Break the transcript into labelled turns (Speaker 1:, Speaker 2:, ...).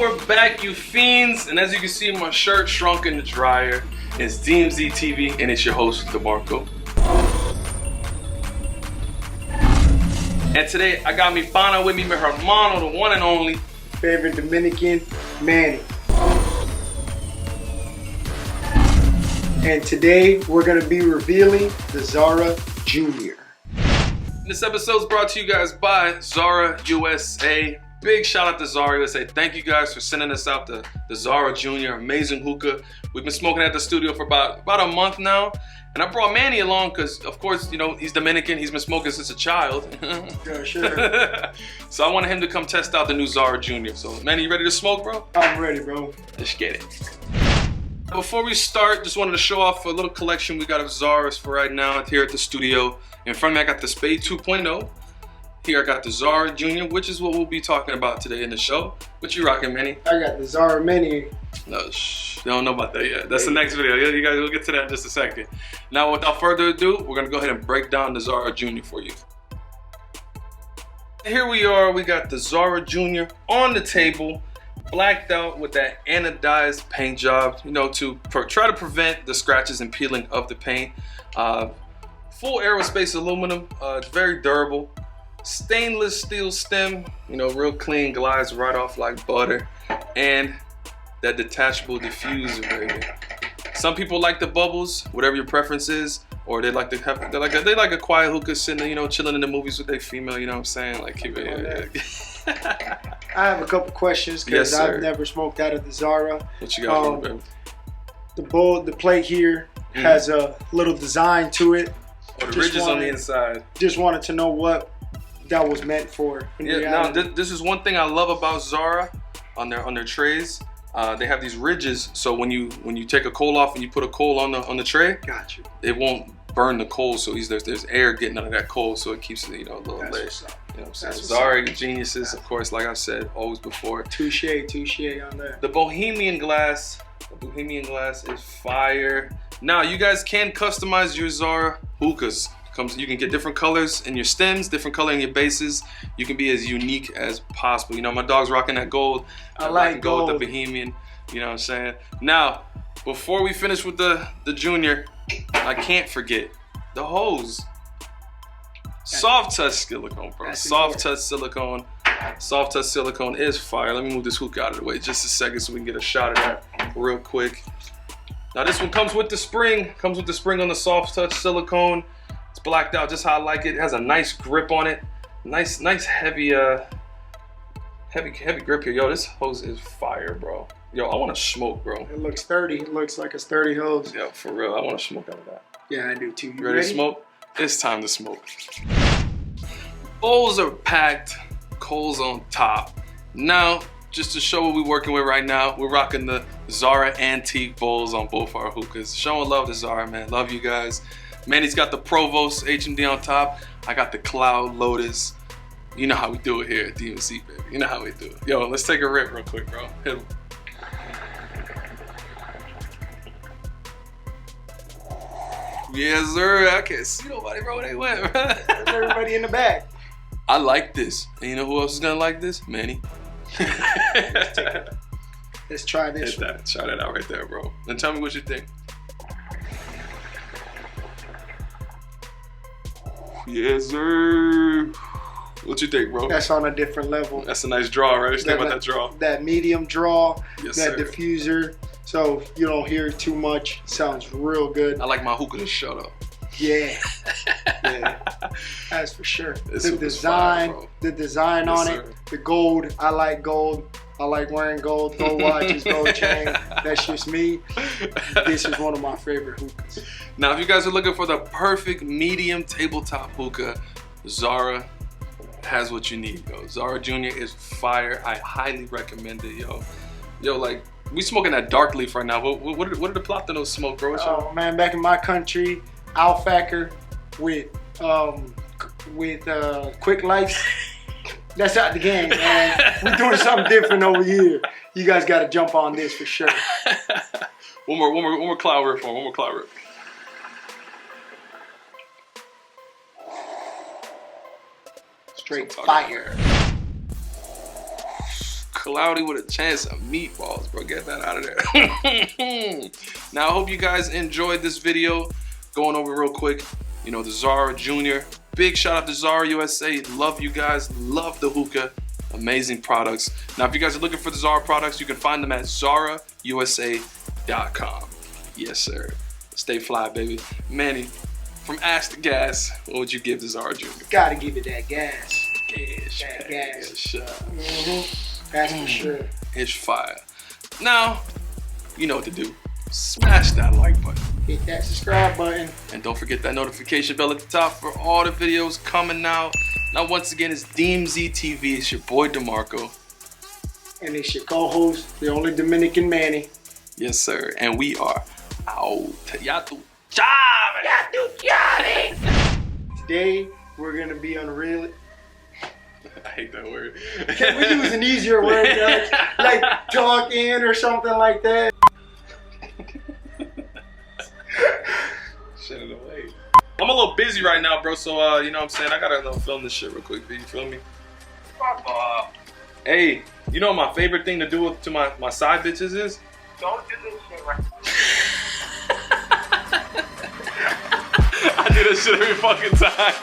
Speaker 1: we're back, you fiends, and as you can see, my shirt shrunk in the dryer. It's DMZ TV, and it's your host, DeMarco. And today, I got mi pana with me, mi hermano, the one and only
Speaker 2: favorite Dominican, Manny. And today, we're gonna be revealing the Zahrah Jr.
Speaker 1: This episode is brought to you guys by Zahrah USA. Big shout out to Zahrah USA. Thank you guys for sending us out the Zahrah Jr. Amazing hookah. We've been smoking at the studio for about a month now. And I brought Manny along because, of course, you know, he's Dominican. He's been smoking since a child.
Speaker 2: Yeah, sure.
Speaker 1: So I wanted him to come test out the new Zahrah Jr. So, Manny, you ready to smoke, bro?
Speaker 2: I'm ready, bro.
Speaker 1: Let's get it. Before we start, just wanted to show off a little collection we got of Zahrahs for right now here at the studio. In front of me, I got the Spade 2.0. Here I got the Zahrah Jr., which is what we'll be talking about today in the show. What you rocking, Manny?
Speaker 2: I got the Zahrah Mini.
Speaker 1: No, they don't know about that yet. That's the next video. You guys will get to that in just a second. Now, without further ado, we're gonna go ahead and break down the Zahrah Jr. for you. Here we are. We got the Zahrah Jr. on the table, blacked out with that anodized paint job, you know, to try to prevent the scratches and peeling of the paint. Full aerospace aluminum. It's very durable. Stainless steel stem, you know, real clean, glides right off like butter, and that detachable diffuser, baby. Some people like the bubbles, whatever your preference is, or they like to have they like a quiet hookah sitting, you know, chilling in the movies with their female. You know what I'm saying? Like, keep it.
Speaker 2: I have a couple questions because I've never smoked out of the Zahrah.
Speaker 1: What you got for me, baby?
Speaker 2: The plate here has a little design to it.
Speaker 1: Oh, the ridges on the inside.
Speaker 2: Just wanted to know what that was meant for.
Speaker 1: Now this is one thing I love about Zahrah on their trays. They have these ridges, so when you take a coal off and you put a coal on the tray,
Speaker 2: got you.
Speaker 1: It won't burn the coal, so there's air getting out of that coal, so it keeps it, you know, a little lit. You know what I'm saying? Zahrah geniuses, of course, like I said, always before.
Speaker 2: Touche on that.
Speaker 1: The Bohemian glass is fire. Now you guys can customize your Zahrah hookahs. You can get different colors in your stems, different color in your bases. You can be as unique as possible. You know, my dog's rocking that gold.
Speaker 2: I like gold.
Speaker 1: With the Bohemian. You know what I'm saying? Now, before we finish with the Junior, I can't forget the hose. Soft touch silicone, bro. Soft touch silicone. Soft touch silicone is fire. Let me move this hookah out of the way just a second so we can get a shot of that real quick. Now this one comes with the spring. Comes with the spring on the soft touch silicone. It's blacked out just how I like it. It has a nice grip on it. Nice heavy grip here. Yo, this hose is fire, bro. Yo, I want to smoke, bro.
Speaker 2: It looks sturdy. It looks like a sturdy hose.
Speaker 1: Yo, for real, I want to smoke out of that.
Speaker 2: Yeah, I do too. You
Speaker 1: ready to smoke? It's time to smoke. Bowls are packed, coals on top. Now, just to show what we're working with right now, we're rocking the Zahrah antique bowls on both our hookahs. Showing love to Zahrah, man. Love you guys. Manny's got the Provost HMD on top. I got the Cloud Lotus. You know how we do it here at DMC, baby. You know how we do it. Yo, let's take a rip real quick, bro. Hit him. Yes, sir. I can't see nobody, bro. They went, bro.
Speaker 2: There's everybody in the back.
Speaker 1: I like this. And you know who else is gonna like this? Manny.
Speaker 2: Let's try this.
Speaker 1: Hit that. Try that out right there, bro. And tell me what you think. Yes, sir. What you think, bro?
Speaker 2: That's on a different level.
Speaker 1: That's a nice draw, right? Just think about that draw.
Speaker 2: That medium draw,
Speaker 1: yes,
Speaker 2: that
Speaker 1: sir.
Speaker 2: diffuser, so you don't hear it too much. Sounds real good.
Speaker 1: I like my hookah to shut up.
Speaker 2: Yeah, yeah, that's for sure.
Speaker 1: The design
Speaker 2: on it, the gold. I like gold. I like wearing gold watches, gold chain. That's just me. This is one of my favorite hookahs.
Speaker 1: Now, if you guys are looking for the perfect medium tabletop hookah, Zahrah has what you need, yo. Zahrah Jr. is fire. I highly recommend it, yo. Yo, like, we smoking that dark leaf right now. What are the Platinos smoke, bro?
Speaker 2: Oh man, back in my country, Alfacker with Quick Life. That's out the game, man. We're doing something different over here. You guys got to jump on this for sure.
Speaker 1: One more cloud rip on. One more cloud rip.
Speaker 2: Straight fire.
Speaker 1: cloudy with a chance of meatballs, bro. Get that out of there. Now, I hope you guys enjoyed this video. Going over real quick, you know, the Zahrah Jr. Big shout out to Zahrah USA. Love you guys. Love the hookah. Amazing products. Now, if you guys are looking for the Zahrah products, you can find them at ZahrahUSA.com. Yes, sir. Stay fly, baby. Manny, from Ash to Gas, what would you give to Zahrah Jr.?
Speaker 2: Gotta give it that gas.
Speaker 1: Gas.
Speaker 2: That's for sure.
Speaker 1: It's fire. Now, you know what to do. Smash that like button.
Speaker 2: Hit that subscribe button.
Speaker 1: And don't forget that notification bell at the top for all the videos coming out. Now, once again, it's DMZ TV. It's your boy DeMarco.
Speaker 2: And it's your co-host, the only Dominican Manny.
Speaker 1: Yes, sir. And we are out.
Speaker 2: Today, we're going to be unreal.
Speaker 1: I hate that word.
Speaker 2: Can we use an easier word, like talk in or something like that?
Speaker 1: Shut it away. I'm a little busy right now, bro, so you know what I'm saying? I gotta film this shit real quick, you feel me? Hey, you know what my favorite thing to do to my side bitches is?
Speaker 2: Don't do this shit right now.
Speaker 1: I do this shit every fucking time.